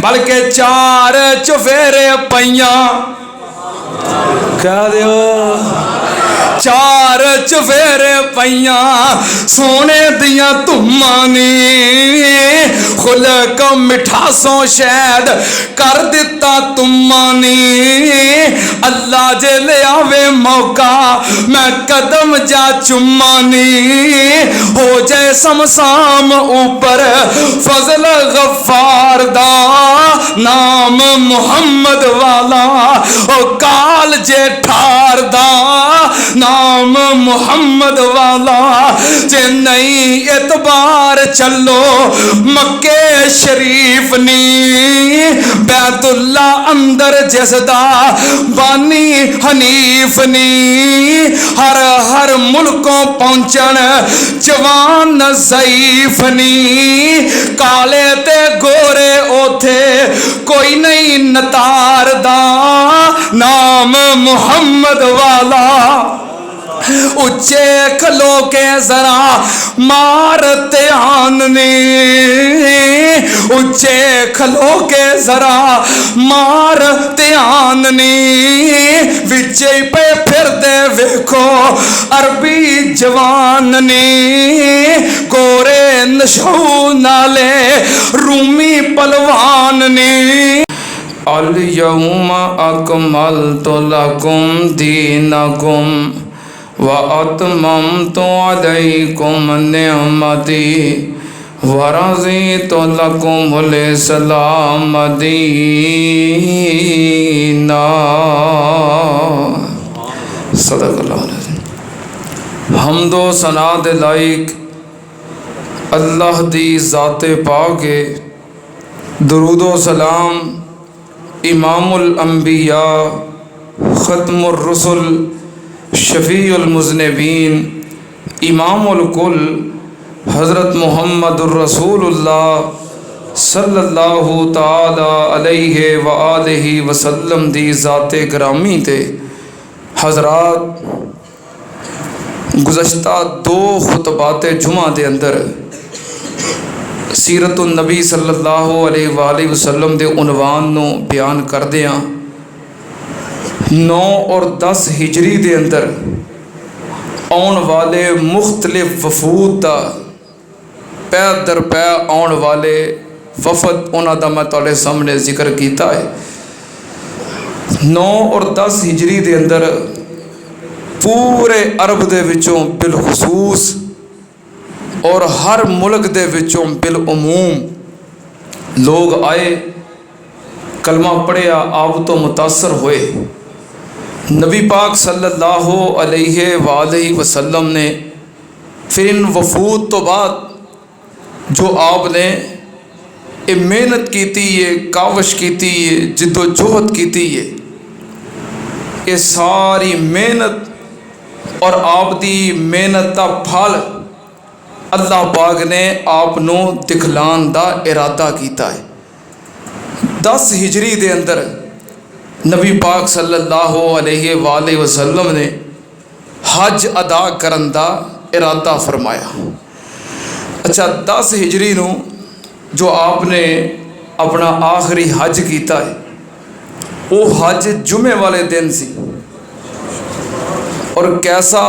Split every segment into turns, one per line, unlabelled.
बल्कि चार चुफेरे पईयां कह दियो चार चुफेरे पईयां सोने दियां धुम्मां ने खुलक मिठासों शैद कर दिता तुम्मा ने अल्लाह जे ले आवे मौका मैं कदम जा चुम्मा ने हो जाए समसाम ऊपर फजल गफ्फार दा नाम मुहम्मद वाला ओ काल जे ठार दा नाम मुहम्मद वाला जे नहीं एतबार चलो मक्के शरीफ नी बैतुल्ला अंदर जिसदा बानी हनीफ नी हर हर मुल्कों पहुंचन जवान ज़ईफ नी काले ते गोरे ओथे कोई नहीं नतार दा नाम मुहम्मद वाला उच्चे खलो के जरा मार ध्यान ने उच्चे खलो के जरा मार ध्यान ने विचे पे फिर दे वेखो अरबी जवान ने गोरे नशो नाले रूमी पलवान ने अल यौमा अकमलतु लकुम दीनकुम व अतममतु अलैकुम निअमती व रज़ीतु लकुमुल इस्लाम दीना। सदक़ल्लाहु अलैहि। हम्दो सना दे लाइक अल्लाह दी ज़ाते पाक है। दुरूदो सलाम इमामुल अंबिया ख़त्मुर रुसुल शफ़ीउल मुज़निबीन इमामुल कुल हज़रत मुहम्मदुर रसूलुल्लाह सल्लल्लाहु ताला अलैहि व आलिहि वसल्लम दी ज़ाते ग्रामी ते हज़रात गुज़श्ता दो खुतबाते जुमा दे अंदर सीरतुन नबी सल्लल्लाहु अलैहि वसल्लम दे उनवान नूं बयान करदियां 9 और 10 हिजरी दे अंदर आने वाले मुख्तलिफ वफूद का पै दर पै आने वाले वफद उन्हां दा मैं तुहाडे सामने जिक्र किया है। 9 और 10 हिजरी दे अंदर पूरे अरब दे विचों बिलखसूस और हर मुल्क दे विचों बिलउमूम लोग आए, कलमा पढ़िया, आप तो मुतासर हुए। नबी पाक सल्लल्लाहु अलैहि वसल्लम ने फिर इन वफूद तो बाद जो आपने ये मेहनत की है, कावश की है, जिद्दोजहद की है, ये सारी मेहनत और आप दी मेहनत का फल अल्लाह पाक ने आपनों दिखलान दा इरादा किया है। 10 हिजरी दे अंदर नबी पाक सल्लल्लाहु अलैहि वसल्लम ने हज अदा करन दा इरादा फरमाया। अच्छा, 10 हिजरी नूं जो आपने अपना आखिरी हज किया है वो हज जुमे वाले दिन सी और कैसा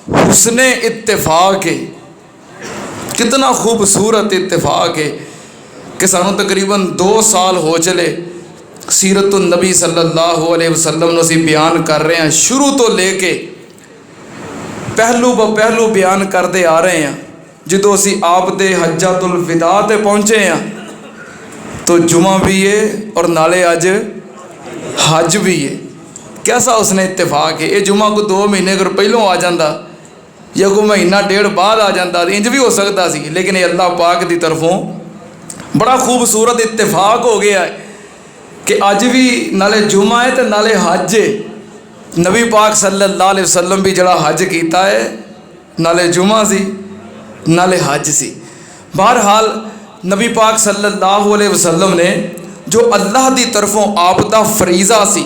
हुस्ने इत्तेफाक है, कितना खूबसूरत इत्तेफाक है कि सानू तकरीबन 2 साल हो चले सीरतुन नबी सल्लल्लाहु अलैहि वसल्लम नूं असीं बयान कर रहे हैं। शुरू तो लेके पहलू ब पहलू बयान करते आ रहे हैं। जो असीं आप दे हज्जातुल विदा ते पहुँचे हैं तो जुमा भी है और नाले अज हज भी है। कैसा उसने इत्तेफाक है। ये जुमा को 2 महीने अगर पहलों आ जाता या कोई महीना डेढ़ बाद आ जाता इंज भी हो सकता सी, लेकिन ये अल्लाह पाक की तरफों बड़ा खूबसूरत इत्तेफाक हो गया है कि अज भी नाले जुमा है तो नाले हज है। नबी पाक सल्लल्लाहु अलैहि वसल्लम भी जड़ा हज किया है नाले जुमा सी नाले हज सी। बहरहाल नबी पाक सल्लल्लाहु अलैहि वसल्लम ने जो अल्लाह की तरफों आप दा फरीज़ा सी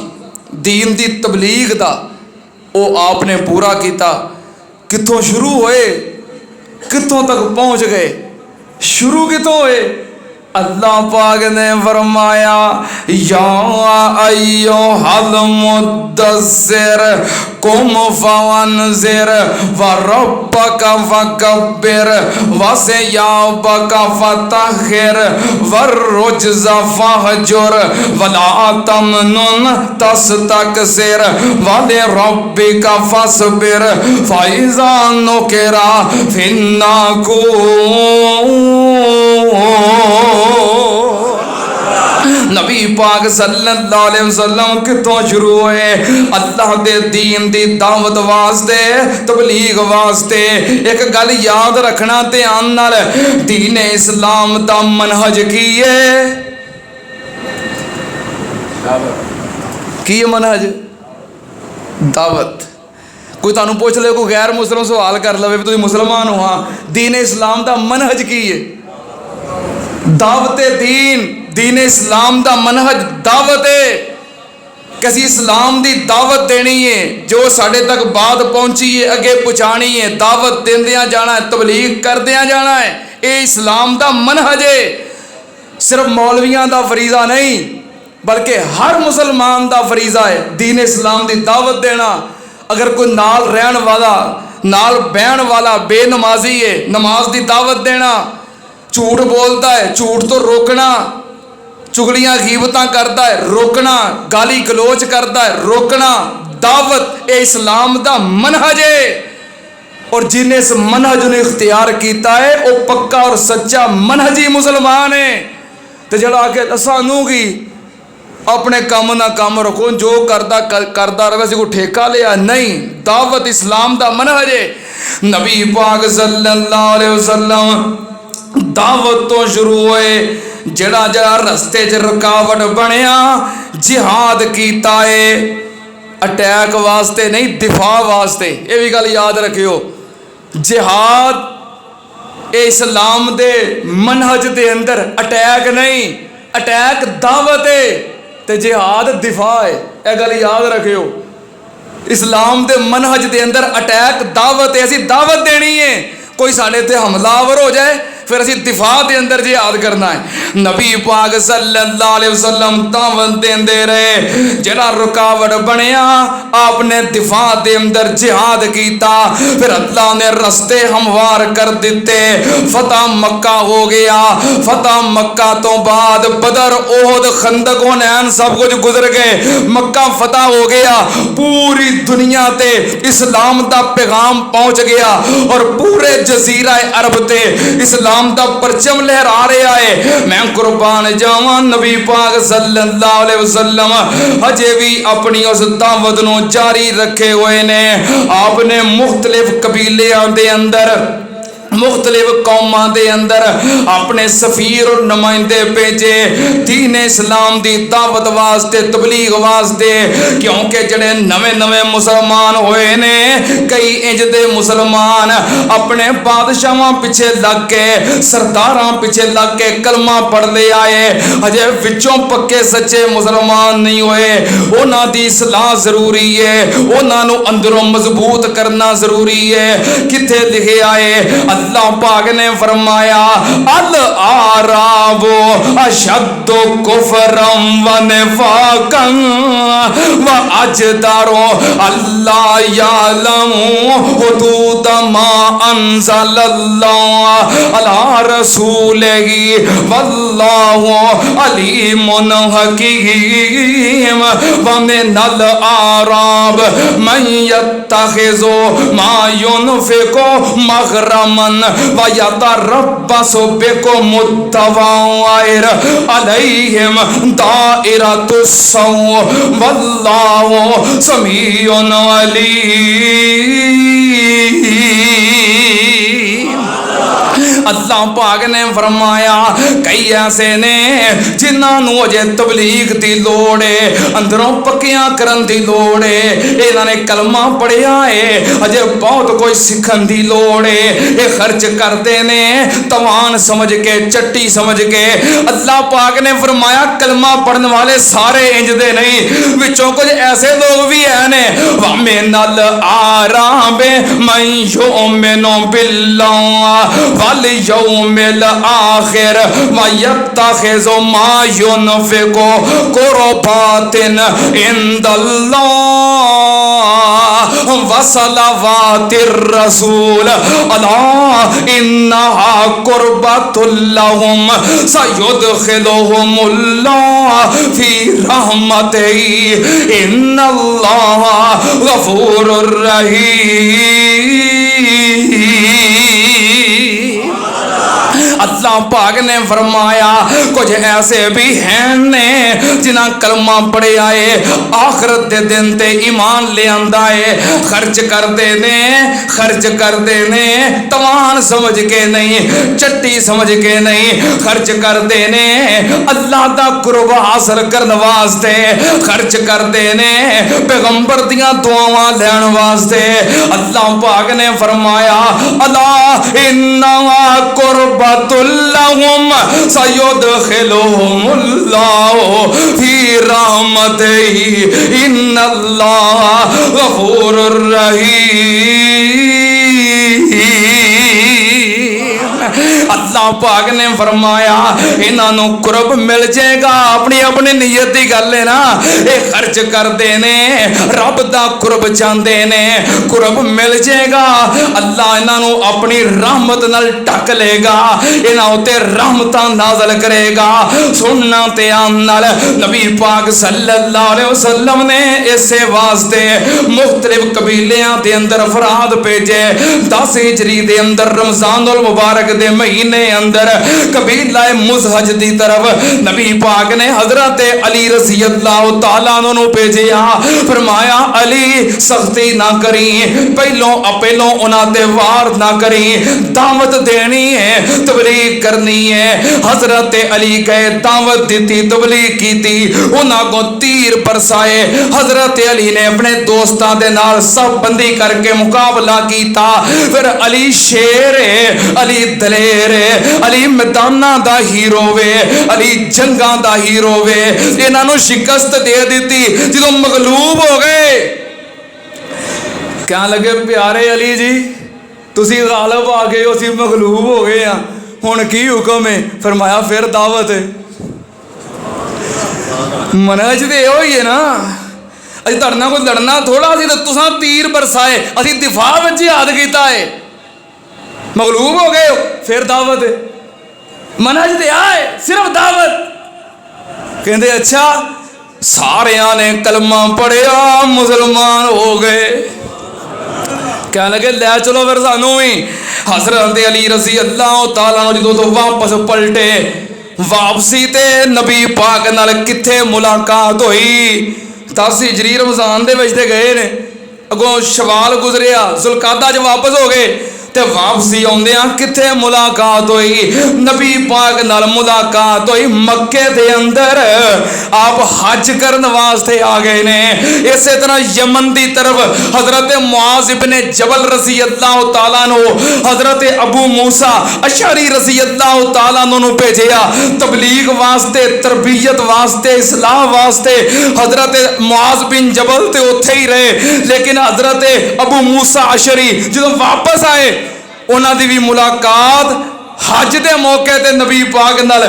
दीन दी तबलीग दा वो आपने पूरा किया। कितों शुरू होए कितों तक पहुँच गए, शुरू कितों होए अल्लाह पाक ने फरमाया या अय्युहल मुद्दस्सिर कुम फअन्ज़िर व रब्बका फकब्बिर व सियाबका फतहिर व रुज्ज़ फहजुर वला तमनुन तस्तक्सिर व लिरब्बिका फस्बिर फइज़ा नुकिरा फिन्नाकूर। नबी पाक सल्लल्लाहु अलैहि वसल्लम कितों शुरू होए? अल्लाह दे दीन दी दावत वास्ते, तबलीग वास्ते। एक गल याद रखना ध्यान नाल, दीन इस्लाम दा मनहज की है? की है मनहज? दावत। कोई तुहानू पूछ ले, कोई गैर मुस्लिम सवाल कर लवे तुसीं मुसलमान हो, हाँ, दीन इस्लाम दा मनहज की है? दावत दीन, दीन इस्लाम दा मनहज दावत है कि असीं इस्लाम दी दावत देनी है, जो साढ़े तक बात पहुंची है अगे पहुँचानी है, दावत देंदियां जाना है, तबलीग करदियां जाना है। ये इस्लाम दा मनहज है। सिर्फ मौलवियां दा फरीज़ा नहीं बल्कि हर मुसलमान दा फरीज़ा है दीन इस्लाम दी दावत देना। अगर कोई नाल रहन वाला, नाल बहन वाला बेनमाजी है, नमाज दी दावत देना। झूठ बोलता है, झूठ तो रोकना। चुगलियां गीबतां करता है, रोकना। गाली गलोच करता है, रोकना। दावत ए इस्लाम दा मनहज है, और जिन्हें इस मनहज ने इख्तियार किया है वो पक्का और सच्चा मनहजी मुसलमान है। तो जड़ा आके सानू की अपने काम ना काम रखो, जो करता रहे को ठेका लिया नहीं। दावत इस्लाम दा मनहज है। नबी पाक सल्लल्लाहु अलैहि वसल्लम दावत तो शुरू होए, जड़ा जड़ा रस्ते च रुकावट बनया जिहाद कीता है। अटैक वास्ते नहीं, दिफा वास्ते। ये भी गल याद रखियो, जिहाद ए इस्लाम दे मनहज दे अंदर अटैक नहीं, अटैक दावत है ते जिहाद दिफा है। यह गल याद रखियो, इस्लाम दे मनहज दे अंदर अटैक दावत है। असी दावत देनी है, कोई साढ़े ते हमलावर हो जाए फिर असी दिफा के अंदर जिहाद करना है। नबी पाक सल्लल्लाहु अलैहि वसल्लम दावत देंदे रहे, जड़ा रुकावट बनया आपने दिफा के अंदर जिहाद किया, फिर अल्लाह ने रस्ते हमवार कर दिते, फतह मक्का हो गया। फतह मक्का तो बाद बदर, ओहद, खंदक, हुनैन सब कुछ गुजर गए, मक्का फतह हो गया। पूरी दुनिया ते इस्लाम का पैगाम पहुंच गया और पूरे जजीरा अरब ते इस्लाम दा परचम लहरा रहा है। मैं कुर्बान जावां, नबी पाक सल्लल्लाहु अलैहि वसल्लम अजे भी अपनी उस दावत नूं जारी रखे हुए ने। आपने मुख्तलिफ कबीलियां दे अंदर, मुख्तलिफ कौमां दे अंदर अपने सफीर और नुमाइंदे भेजे दीन इस्लाम दी दावत वास्ते, तबलीग वास्ते। क्योंकि जड़े नवे नवे मुसलमान होए ने, कई इंज दे मुसलमान अपने बादशाहां पिछे लग के, सरदारां पिछे लग के कलमा पढ़ते आए, अजे विचों पक्के सच्चे मुसलमान नहीं होए। उन्हां दी सलाह जरूरी है, उन्हां नूं अंदरों मजबूत करना जरूरी है। किथे लिखे आए, अल्लाह पाक ने फरमाया अल आराबो अशद्दु कुफरम व निफाकन व अजदारो अल्लाह यालमु हुदूद मा अंज़लल्लाहु अला रसूलिही वल्लाहु अलीमुन हकीम व मिनल आराब मन यत्तखिज़ु मा युनफिकु मग़रमन व यतरब्बसु बिकुम मुद्दवाइर अलैहिम दाइरतुस सौ वल्लाहु समीउन अलीम। अल्लाह पाक ने फरमाया कई ऐसे ने जिन्होंने अजे तबलीग की लोड़ है, अंदरों पक्कियां करन दी लोड़ है, इन्होंने कलमा पढ़िया है, अजे बहुत कोई सीखन की लोड़ है। ये खर्च करते ने तवान समझ के, चट्टी समझ के। अल्लाह पाक ने फरमाया कलमा पढ़ने वाले सारे इंजदे नहीं, विचों कुछ ऐसे लोग भी है ने वमिनल आराबे मन युमिनु बिल्लाह वल यौमिल आखिर व यत्तखिज़ु मा युनफ़िक़ु क़ुरबातिन इंदल्लाह व सलवातिर रसूल अला इन्नहा क़ुरबतुल लहुम सयुदख़िलुहुमुल्लाह फी रहमतिही इन्नल्लाह गफ़ूरुर रहीम। अल्लाह पाक ने फरमाया कुछ ऐसे भी हैं ने जिन्हें कलमा पढ़े आए आखिरत के दिन ते ईमान ले आंदा है, खर्च करते ने तवान समझ के नहीं, चट्टी समझ के नहीं, खर्च करते ने अल्लाह दा कुर्ब हासिल करने वास्ते, खर्च करते ने पैगंबर दियां दुआवां लैण वास्ते। अल्लाह पाक ने फरमाया अला इन्ना कुर्बतुल लहुम सयुदखिलुहुमुल्लाहु फी रहमतिही इन्नल्लाह गफूरुर रहीम। अल्लाह पाक ने फरमाया इन्हों कुरब मिल जाएगा। अपनी अपनी नीयत की गल है ना, ये खर्च करते ने रब दा कुरब चाहते ने, कुरब मिल जाएगा। अल्लाह इन्हों अपनी रहमत नाल ढक लेगा, इन्हों उत्ते रहमत नाज़िल करेगा। सुनना ते आन नाल नबी पाक सल्लल्लाहु अलैहि वसल्लम ने इसे वास्ते मुख्तलिफ कबीलियां दे अंदर अफराद भेजे। 10 हिजरी दे अंदर रमजानुल मुबारक दे महीने अंदर कबीला मुज़हज दी तरफ नबी पाक ने हजरत अली रज़ी अल्लाह तआला अन्हु भेजिया। फरमाया अली सख्ती ना करी, पहलों उन्हां ते वार ना करी, दावत देनी है, तबलीग करनी है। हजरत अली गए, दावत दी, तबलीग की, उन्हां को तीर बरसाए। हजरत अली ने अपने दोस्तां दे नाल सब बंदी करके मुकाबला कीता। फिर अली शेर है, अली दलेर है, अली मैदाना दा हीरो वे, अली जंगा दा हीरो वे। इन्हों शिकस्त दे दी जो मगलूब हो गए। क्या लगे प्यारे अली जी, तुसी गालिब आ गए हो, असीं मगलूब हो गए हैं, हुण की हुक्म है? फरमाया फिर दावत है। मनहज तो यो ही है ना, असीं तुहाडे नाल कोई लड़ना थोड़ा सी, तो तुसां तीर बरसाए, असीं दिफा विच जिहाद कीता है, मगलूब हो गए हो, फिर दावत है। मनहज ते आए सिर्फ दावत। कहते अच्छा सारिया ने कलमा पढ़िया मुसलमान हो गए। क्या लगे लै चलो फिर सानू भी। हजरत अली रज़ी अल्लाह तआला जो तो वापस पलटे, वापसी ते नबी पाक नाल किथे मुलाकात हुई? 10 हिजरी रमजान दे विच ते गए ने, अगों शवाल गुजरिया, जुल्कादा च वापस हो गए, ते वापसी आउंदियां किथे मुलाकात हुई? नबी पाक नाल मुलाकात हुई मक्के दे अंदर। आप हज करने वास्ते आ गए ने। इसे तरह यमन की तरफ हजरत मुआज इब्ने जबल रज़ी अल्लाह तआला नो, हजरत अबू मूसा अशअरी रज़ी अल्लाह तआला नो भेजिया तबलीग वास्ते, तरबियत वास्ते, इस्लाह वास्ते। हजरत मुआज बिन जबल ते उत्थे ही रहे, लेकिन हजरत अबू मूसा अशअरी जो वापस आए, उन्होंने भी मुलाकात हज के मौके ते नबी पाक नाल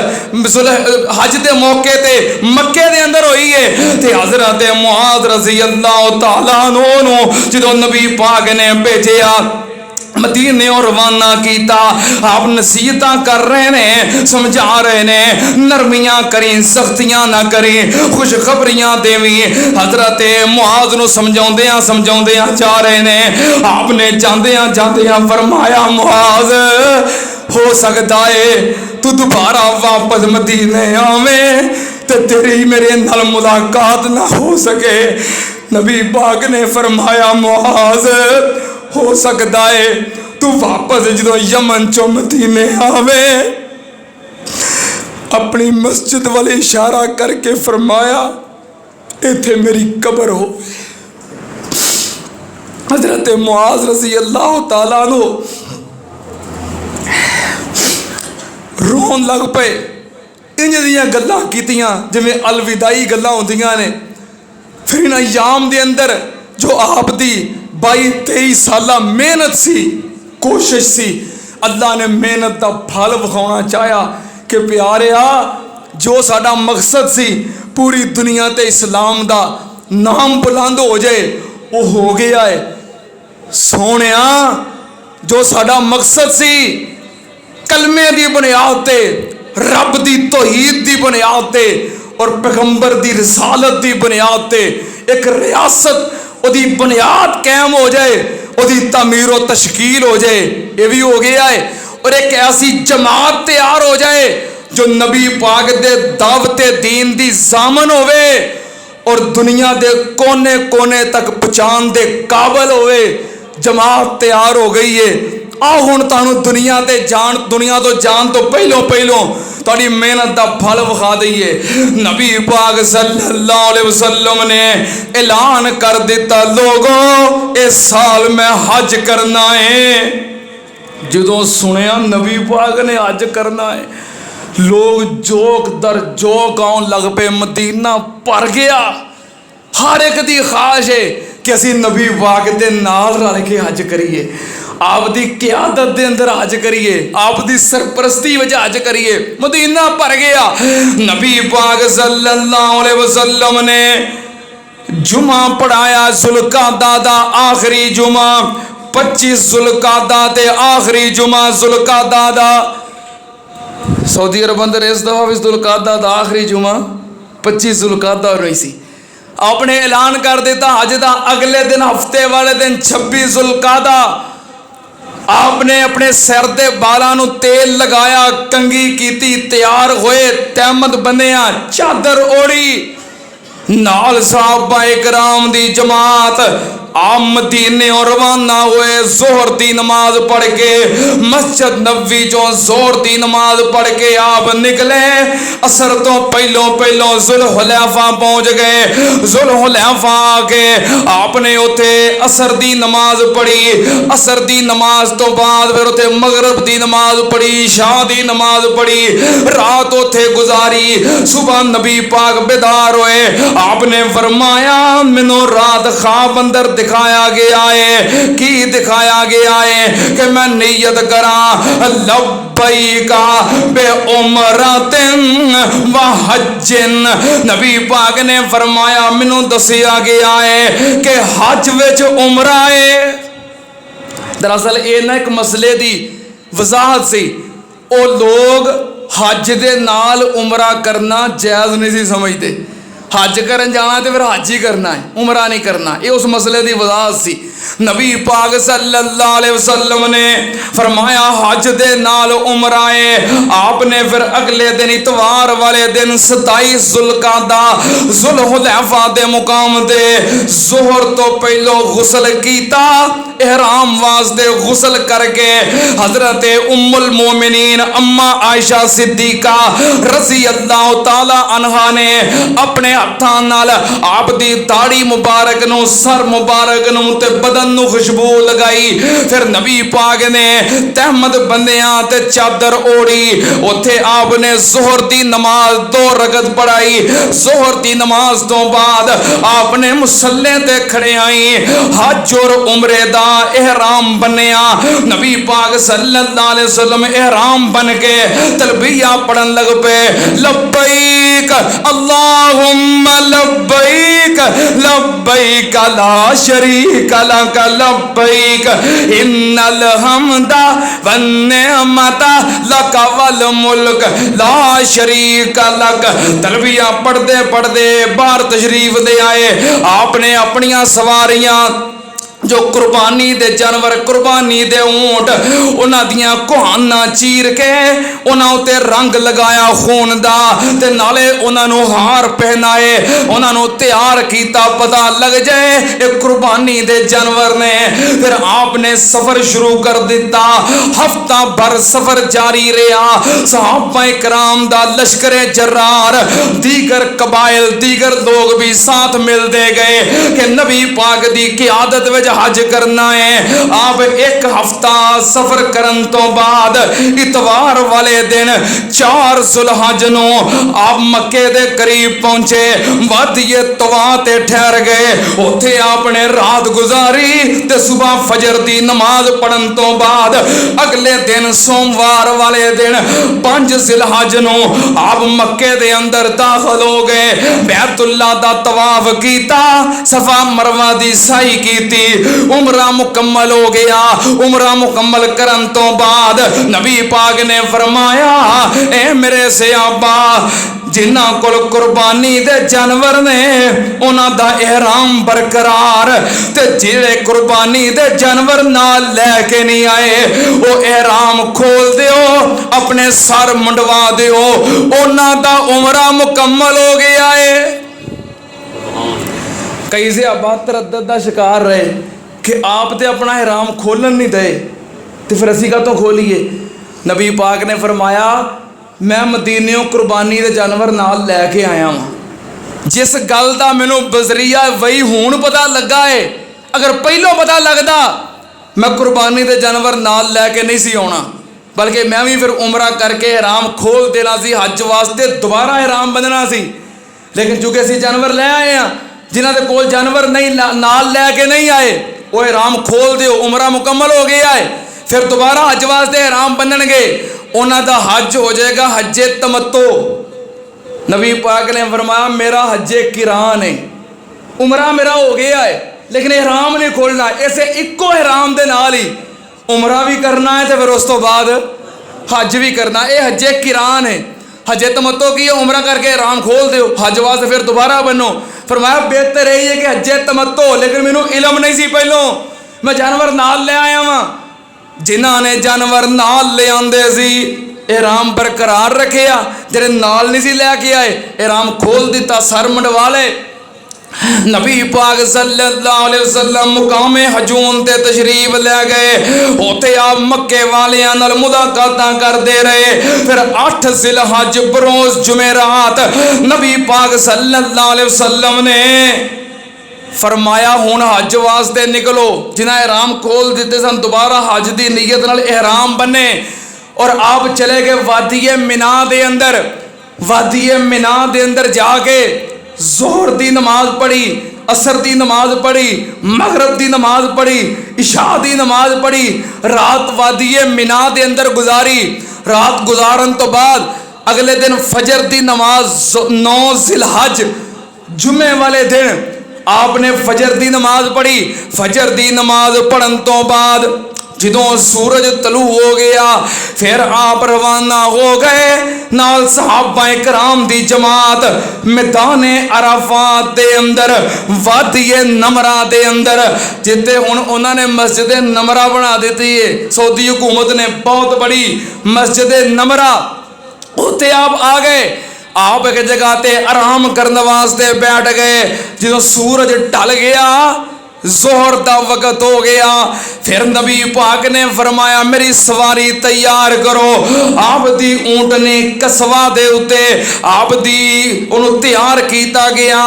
हज के मौके ते मक्के दे अंदर हुई है। ते हजरत मुआज रज़ी अल्लाह तआला अन्हु जो नबी पाक ने भेजिया मदीने और रवाना किया। आप नसीहत कर रहे ने, समझा रहे ने, नरमियां करी, सख्तियां ना करी, खुशखबरियां देवी। हजरत मुआज नूं समझाउंदियां जा रहे ने। आपने जांदियां फरमाया मुआज हो सकता है तू दोबारा वापस मदीने आवे ते तेरी मेरे नाल मुलाकात ना हो सके। नबी पाक ने फरमाया मुआज हो सकता है तू वापस जो यमन चो मदीने आवे। अपनी मस्जिद वाले इशारा करके फरमाया इथे मेरी कब्र हो। हजरत मुआज रज़ी अल्लाह तआला नो रोन लग पे। इंज दियां गल्लां कीतियां जिवें अलविदाई गल्लां होंदियां ने। फिर इन अयाम दे अंदर जो आप दी 22-23 साल मेहनत सी, कोशिश सी, अल्लाह ने मेहनत का फल विखाना चाहया कि प्यारिया जो साडा मकसद सी पूरी दुनिया ते इस्लाम दा नाम बुलंद हो जाए वो हो गया है। सोनिया जो साडा मकसद सी कलमे दी बुनियाद ते, रब दी तौहीद दी बुनियाद ते और पैगंबर दी रिसालत दी बुनियाद ते एक रियासत ओदी बुनियाद कायम हो जाए, ओदी तमीर व तशकील हो जाए, ये भी हो गया है। और एक ऐसी जमात तैयार हो जाए जो नबी पाक दे दावते दीन दी जामन होवे और दुनिया दे कोने कोने तक पहुंचाने दे काबिल होवे। जमात तैयार हो गई है। आ हुण तुहानू दुनिया तो जान तो पहलों तुहाडी मेहनत का फल विखा दईए। नबी पाक सल्लल्लाहु अलैहि वसल्लम ने ऐलान कर दिता, लोगों इस साल मैं हज करना है। जो सुनिया नबी पाक ने हज करना है, लोग जोक दर जोक आउन लग पे। मदीना भर गया। हर एक दी ख्वाहिश है कि असी नबी पाक दे नाल रल के हज करिए, आप दी क़यादत दे अंदर हज करिए, आप दी सरपरस्ती विच हज करिए। मदीना भर गया। नबी पाक सल्लल्लाहु अलैहि वसल्लम ने जुमा पढ़ाया, जुल्कादा दा आखिरी जुमा, 25 जुल्कादा ते आखिरी जुमा जुल्कादा दा। सऊदी अरब अंदर इस दफा भी जुल्कादा दा आखिरी जुमा 25 जुल्कादा रही सी। आपने ऐलान कर दिता हज दा अगले दिन, हफ्ते वाले दिन 26 जुल्कादा। आपने अपने सिर दे बालों नू तेल लगाया, कंगी कीती, तैयार होए, तहमद बनिया, चादर ओढ़ी, नाल सहाबा इकराम दी जमात आप मदीने और रवाना हुए। जोहर दी नमाज पढ़ के मस्जिद नबवी चो जोहर दी नमाज पढ़ के आप निकले। असर तो पहलों जुल्हुलैफा पहुंच गए। जुल्हुलैफा आके आपने उथे असर दी नमाज पढ़ी। असर दी नमाज तो बाद फिर उथे मगरब दी नमाज पढ़ी, शाह दी नमाज पढ़ी, रात उथे गुजारी। सुबह नबी पाक बेदार हुए। आपने फरमाया मैनू रात ख्वाब अंदर दिखाया गया है। की दिखाया गया है कि मैं नियत करा लब्बैका बे उमरतिन व हज्जिन। नबी पाक ने फरमाया मैनू दसिया गया है कि हज विच उमरा है। दरअसल ये ना एक मसले दी वजाहत सी। वो लोग हज दे नाल उमरा करना जायज़ नहीं सी समझते। हज करन जाना तो फिर हज ही करना है, उमरा नहीं करना। ये उस मसले की वजाहत सी। नबी पाक सल्लल्लाहु अलैहि वसल्लम ने फरमाया हज दे नाल उमरा है। आपने फिर अगले दिन इतवार वाले दिन 27 जुल्कादा जुल्हुलैफा दे मुकाम दे जोहर तो पहलो गुसल कीता। एहराम वास्ते गुसल करके हजरत उम्मुल मोमिनीन अम्मा आयशा सिद्दीका रज़ी अल्लाह ताला अन्हा ने अपने हत्थां नाल आप दी दाढ़ी मुबारक नू, सर मुबारक नू ते बदन नू खुशबू लगाई। फिर नबी पाक ने तहमद बंदियां ते चादर ओढ़ी। उथे आपने जोहर दी नमाज 2 रकत पढ़ाई। जोहर दी नमाज तो बाद आपने मुसल्ले ते खड़े आई। हज और उमरे दा एहराम बनिया। नबी पाक सल्लल्लाहु अलैहि वसल्लम एहराम बन के तलबिया पढ़न लग पे। लब्बैक अल्लाहुम्मा लब्बैक लब्बैक ला शरीक लक लब्बैक इन्नल हम्दा वन निअमता लक वल मुल्क ला शरीक लक। तलबिया पढ़दे पढ़दे बाहर तशरीफ दे आए। आपने अपनियां सवारियां जो कुर्बानी दे जानवर, कुर्बानी दे ऊंट, उन्हां दियां कुहाना चीर के उन्हां उते रंग लगाया खून दा ते नाले उन्हां नू हार पहनाए, उन्हां नू तैयार कीता, पता लग जाए ये कुर्बानी दे जानवर ने। फिर आपने सफर शुरू कर दिता। हफ्ता भर सफर जारी रहा। सहाबा इकराम दा लश्करे जर्रार, दीगर कबाइल, दीगर लोग भी साथ मिलते गए कि नबी पाक दी क़यादत विच हज करना है। आप एक हफ्ता सफर करन तो बाद इतवार वाले दिन 4 जुलहज नूं आप मक्के दे करीब पहुंचे। वादिए तवा ते ठहर गए। उत्थे आपने रात गुजारी ते सुबह फजर दी नमाज पढ़न तो बाद अगले दिन सोमवार वाले दिन 5 जिलहज नूं आप मक्के दे अंदर दाखिल हो गए। बैतुल्लाह दा तवाफ कीता, सफा मरवा दी साई कीती, उमरा मुकम्मल हो गया। उमरा मुकम्मल करन तो बाद नबी पाक ने फरमाया, ए मेरे सहाबा, जिन्हां कोल कुर्बानी दे जानवर ने उन्हां दा इहराम बरकरार, ते जिहड़े कुर्बानी दे जानवर नाल लैके नहीं आए वो इहराम खोल दिओ, अपने सर मुंडवा दिओ, उन्हां दा उमरा मुकम्मल हो गया है। कई सहाबा तरद्दद दा शिकार रहे कि आप ते अपना इहराम खोलन नहीं दे, तो फिर असी कातों खोलीए। नबी पाक ने फरमाया, मैं मदीनेओं कुर्बानी दे जानवर नाल लैके आया वां। जिस गल दा मैनू बजरिया वही हुण पता लगा है, अगर पहलों पता लगता मैं कुर्बानी दे जानवर नाल लैके नहीं सी आना, बल्कि मैं भी फिर उमरा करके इहराम खोल देना सी, हज वास्ते दोबारा इहराम बंधना सी। लेकिन चूंकि असी जानवर लै आए हैं, जिन्हां दे कोल जानवर नहीं नाल लैके नहीं आए, वो इहराम खोल दिओ, उमरा मुकम्मल हो गया है, फिर दोबारा हज वास्ते इहराम बंधणगे, उन्हां दा हज हो जाएगा हज्जे तमत्तो। नबी पाक ने फरमाया, मेरा हज्जे किरान है, उमरा मेरा हो गया है, लेकिन इहराम नहीं खोलना। इसे इक्को इहराम दे नाल ही उमरा भी करना है, तो फिर उस तो बाद हज भी करना। ये हज्जे किरान है। हजे तमत्तो की उमरा करके इहराम खोल दो, हज वास्ते फिर दोबारा बनो। फरमाया बेहतर यही है कि हज्जे तमत्तो, लेकिन मैनू इलम नहीं सी पहलों, मैं जानवर नाल ले आया वां। जिन्हां ने जानवर नाल ले आंदे सी इहराम बरकरार रखिया, जिहड़े नाल नहीं सी लैके आए इहराम खोल दिता, सर मुंडवा ले। नबी पाक सल्लल्लाहु अलैहि वसल्लम मुकामे हजून ते तशरीफ ले गए। उत्थे आप मक्के वालियां नाल मुलाकातां करदे रहे। फिर 8 जिलहज बरोज जुमेरात नबी पाक सल्लल्लाहु अलैहि वसल्लम ने फरमाया, हुण हज वास्ते निकलो। जिन्हें इहराम खोल दिते सन दोबारा हज की नीयत नाल इहराम बने और आप चले गए वादिए मिना दे अंदर। वादिए मिना दे अंदर जाके जोहर दी नमाज पढ़ी, असर दी नमाज पढ़ी, मगरब दी नमाज पढ़ी, इशा दी नमाज पढ़ी, रात वादिए मिना दे अंदर गुजारी। रात गुजारन तो बाद अगले दिन फजर दी नमाज 9 जिलहज जुमे वाले दिन आपने फजर दी नमाज पढ़ी। फजर दी नमाज पढ़न तो बाद जिदों सूरज तलू हो गया, फिर आप रवाना हो गए नाल सहाबाए कराम दी जमात मैदाने अराफात दे अंदर, वादिए नमरा दे अंदर, जिते हुण उन्होंने मस्जिद नमरा बना दी है। सऊदी हुकूमत ने बहुत बड़ी मस्जिद नमरा, उत्ते आप आ गए। आप एक जगह ते आराम करने वास्ते बैठ गए। जो सूरज ढल गया, जोहर दा वक्त हो गया, फिर नबी पाक ने फरमाया, मेरी सवारी तैयार करो। आप दी ऊंटनी कसवा दे उते आप दी उन्हों तैयार किया गया,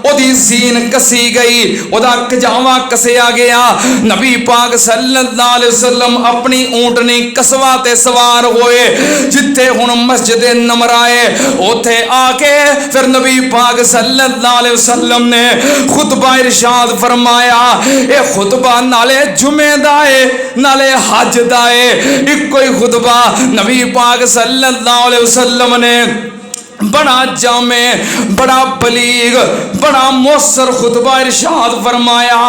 ओदी सीन कसी गई, ओदा कजावा कसिया गया। नबी पाक सल्लल्लाहु अलैहि वसल्लम अपनी ऊंटनी कसवा ते सवार होए। जिथे हुण मस्जिद नमराए उथे आके फिर नबी पाक सल्लल्लाहु अलैहि वसल्लम ने खुतबा इरशाद फरमाया। ये खुतबा नाले जुमे दा है नाले हज दा है, इको ही खुतबा नबी पाक सल्लल्लाहु अलैहि वसल्लम ने बड़ा जामे, बड़ा बलीग, बड़ा मौसर खुतबा इरशाद फरमाया।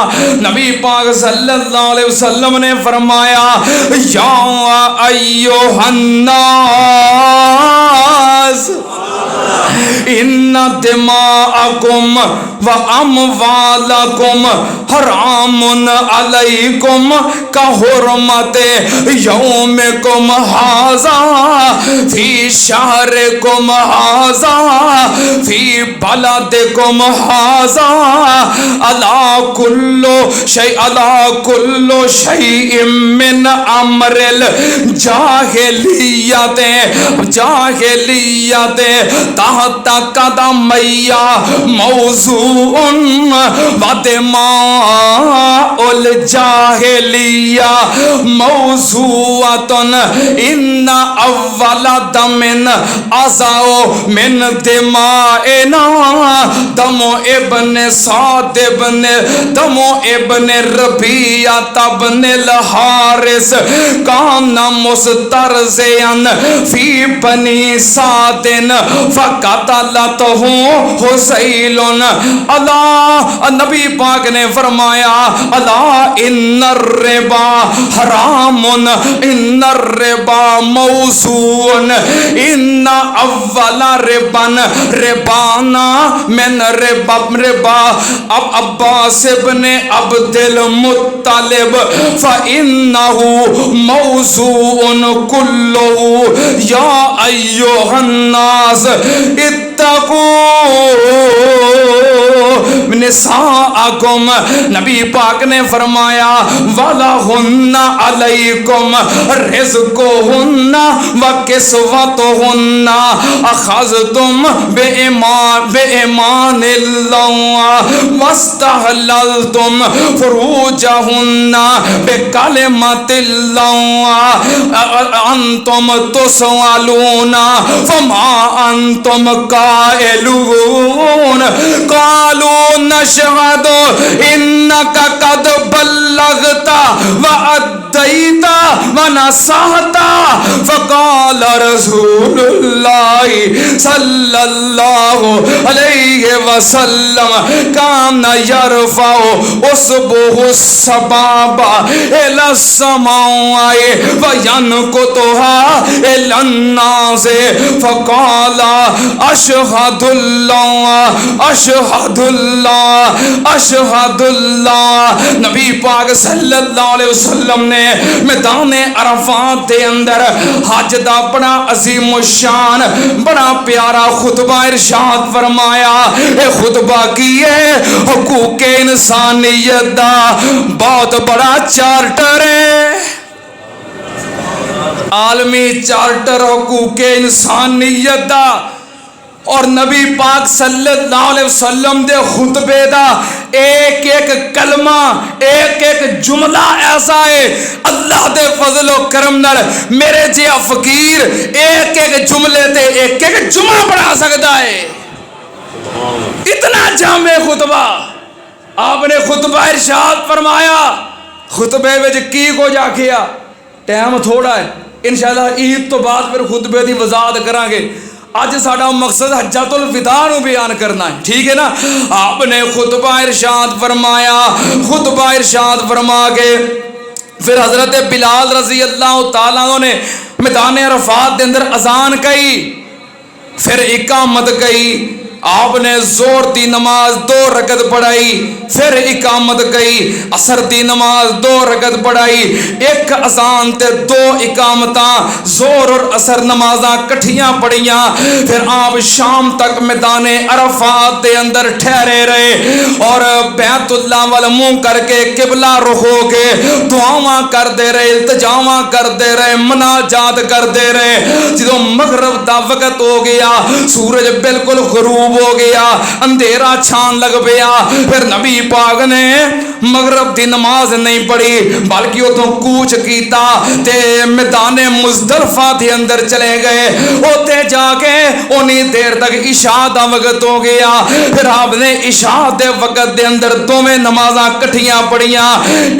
नबी पाक सल्लल्लाहु अलैहि वसल्लम ने फरमाया, या अय्युहन्नास इन्ना दिमाअकुम व अमवालकुम हरामुन अलैकुम का हुर्मते यौमिकुम हाज़ा फी शहरिकुम हाज़ा फी बलदिकुम हाज़ा अला कुल्लु शैइन मिन अमरिल जाहिलियते ताहता कदमैया मौजून वदमा उल जाहिलिया मौजूअतन इन्ना अव्वला दमिन अज़ाओ मिन दिमाइना दमो इब्न साद इब्न दमो इब्न रबिया तब्न हारिस काना मुस्तरज़ियन फी बनी सादिन फ़क़तलतहु हुसैलन। अल्लाह नबी पाक ने फरमाया अला इन्नर रिबा हरामुन इन्नर रिबा मौज़ून इन्ना अव्वला रिबन रिबाना मिन रिबा रिबा अब अब्बास इब्ने अब्दुल मुत्तलिब फ़इन्नहु मौज़ून कुल्लुहु या अय्युहन्नास इत्तकू निसाअकुम। नबी पाक ने फरमाया वाला हुन्ना अलैकुम रिज़्क़ुहुन्ना व किस्वतुहुन्ना अख़ज़्तुम बिईमानिल्लाह वस्तहलल्तुम फ़ुरूजहुन्ना बिकलिमतिल्लाह अंतुम तुसअलूना फमा अंतुम काइलून। क़ालू नशहदु इन्नका क़द बल्लगता व अद्दैता व नसहता। फ़क़ाल रसूलुल्लाहि सल्लल्लाहु अलैहि वसल्लम काना यरफ़उ उसबुहु सबाबा इला समाई व यनकुतुहा इला नाज़ि। फ़क़ाल अशहदुल्लाह अशहदुल्लाह अशहदुल्लाह। नबी पाक सल्लल्लाहु अलैहि वसल्लम ने मैदान अरफात के अंदर हज दा बड़ा अजीम शान बड़ा प्यारा खुतबा इरशाद फरमाया। ये खुतबा की है हुकूक इंसानियत दा बहुत बड़ा चार्टर है, आलमी चार्टर हुकूक इंसानियत दा। और नबी पाक सल्लल्लाहु अलैहि वसल्लम दे खुतबे दा एक एक कलमा एक एक जुमला ऐसा है अल्लाह दे फजलो करम नाल मेरे जिहा फकीर एक एक जुमले ते एक एक जुमला पढ़ा सकता है। इतना जामे खुतबा आपने खुतबा इरशाद फरमाया। खुतबे विच की कुछ आखिया, टाइम थोड़ा है, इंशाअल्लाह ईद तो बाद फिर खुतबे की वजाहत करांगे। अज साडा मकसद हज्जतुल विदा नूं बयान करना है, ठीक है ना। आपने खुतबा इरशाद फरमाया, खुतबा इरशाद फरमा के फिर हजरत बिलाल रजी अल्लाह तआला ने मैदान अरफात के अंदर अजान कही, फिर इकामत कही। आपने जोर दी नमाज 2 रकत पढ़ाई, फिर इकामत कही। असर दी नमाज 2 रकत पढ़ाई, एक अजान ते 2 इकामता जोर और असर नमाजा कठियां पढ़िया। फिर आप शाम तक मैदान अरफात के अंदर ठहरे रहे और बैतुल्लाह वाल मुंह करके किबला रुख हो के दुआवां करते रहे, इल्तिजावां करते रहे, मनाजात करते रहे। जो मगरिब दा वक्त हो गया, सूरज बिल्कुल गरूब हो गया, अंधेरा छान लग गया। फिर नबी पाक ने मगरिब दी नमाज नहीं पढ़ी बल्कि उतों कूच किया ते मैदान मुज़दलिफा के अंदर चले गए। उते जाके उन्नी देर तक इशा दा वक्त हो गया। फिर आपने इशा दे वक्त के अंदर दोवें नमाजा कठियां पढ़िया,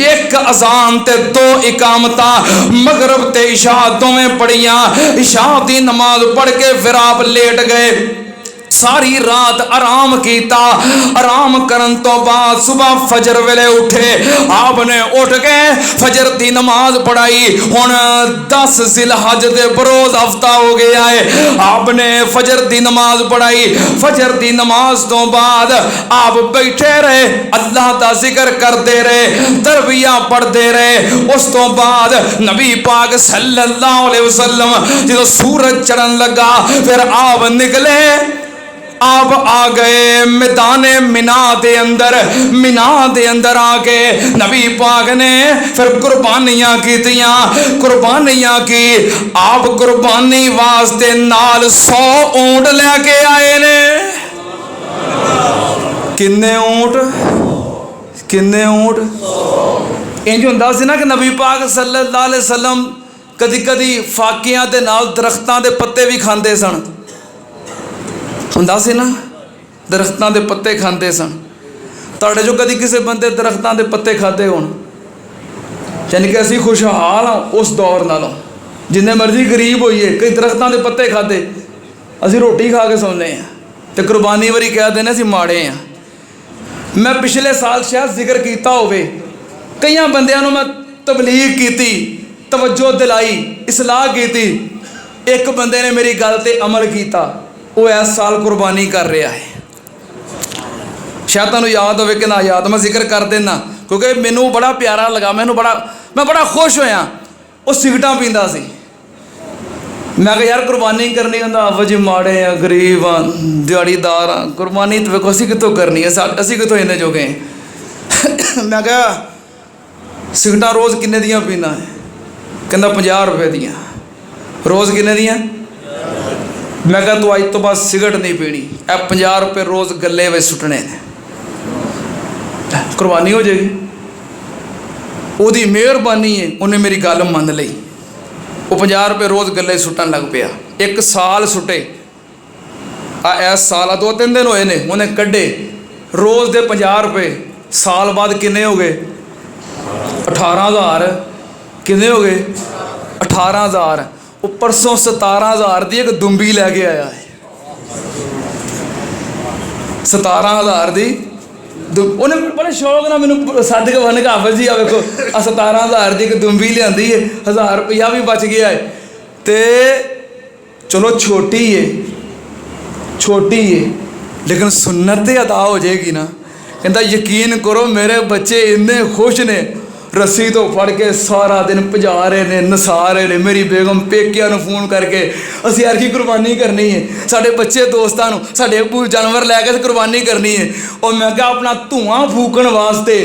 एक अजान ते 2 इकामता मगरिब ते इशा दोवें पढ़िया। इशा दी नमाज पढ़ के फिर आप लेट गए, सारी रात आराम किया। आराम करन तो बाद सुबह फजर वेले उठे, आपने उठ के फजर की नमाज पढ़ाई। हुण 10 जिलहज दे बरोज हफ्ता हो गया है। आपने फजर की नमाज पढ़ाई। फजर की नमाज तो बाद आप बैठे रहे, अल्लाह का जिक्र करते रहे, तरबिया पढ़ते रहे। उस तो बाद नबी पाक सल्लल्लाहु अलैहि वसल्लम जो सूरज चढ़न लगा फिर आप निकले। आप आ गए मैदान मिना दे अंदर। मिना दे अंदर आके नबी पाक ने फिर कुर्बानियां कीतियां, कुर्बानियां की। आप कुर्बानी वास्ते नाल 100 ऊंट लेके आए ने। किन्ने ऊंट? किन्ने ऊंट? इंज हुंदा सी ना कि नबी पाक सल्लल्लाहु अलैहि वसल्लम कदी कदी फाकियां दे नाल दरख्तां दे पत्ते भी खांदे सन। हुंदा सी ना, दरख्तां दे पत्ते खांदे सन। तुहाडे जो कदी किसी बंदे दरख्तां दे पत्ते खाधे होण? यानी कि असीं खुशहाल हाँ उस दौर नालों। जिन्ने मर्जी गरीब होइए, कई दरख्तां दे पत्ते खाधे, असीं रोटी खा के सौंदे हैं ते कुर्बानी वारी कह देने असीं माड़े हैं। मैं पिछले साल शायद जिक्र किया होवे, कई बंदियां नूं मैं तबलीग की, तवज्जो दिलाई, इसलाह की। एक बंदे ने मेरी गल ते अमल किया, वो इस साल कुर्बानी कर रहा है। शायद तुहानूं याद होवे कि ना याद, मैं जिक्र कर देना क्योंकि मैनूं बड़ा प्यारा लगा। मैं बड़ा खुश होया। वो सिगरटां पींदा सी। मैं कहा यार कुर्बानी करनी, कहता आवा जी माड़े हाँ, गरीब हाँ, दिहाड़ीदार हाँ, कुर्बानी तो वेखो असीं कितों करनी है, असीं कितों इन्ने जोगे हैं। मैं कहा सिगरटां रोज़ किन्ने दियां पीना है? कहता 50 रुपए दियां। रोज़ किन्ने दियां? मैं कहा तू अज तो बाद सिगरट नहीं पीनी, 50 रुपए रोज़ गले में सुटने ने, कुर्बानी हो जाएगी। ਉਹਦੀ ਮਿਹਰਬਾਨੀ है, उन्हें मेरी गल मन लई। वो 50 रुपए रोज़ गले सुटन लग पिया। 1 साल सुटे। इस साल 2-3 दिन होए ने उन्हें कढ़े रोज़ दे 50 रुपए। साल बाद किन्ने हो गए? 18,000। किन्ने हो गए? 18,000। वो परसों 17,000 की एक दुंबी लैके आया है। 17,000 की उन्हें बड़े शौक ना मैंने सद के बन के हाफिज़ जी आ वेखो 17,000 की एक दुंबी लियादी है, 1000 रुपया भी बच गया है। तो चलो छोटी है, छोटी है, लेकिन सुन्नत अदा हो जाएगी ना। कहता यकीन करो मेरे बच्चे इन्ने खुश ने, रस्सी तो फड़ के सारा दिन भजा रहे ने, नसा रहे ने। मेरी बेगम पेकिया नूं फोन करके असीं यार की कुर्बानी करनी है, साडे बच्चे दोस्तां नूं साडे अबू जानवर लैके कुर्बानी करनी है। और मैं कहा अपना धुआं फूकण वास्ते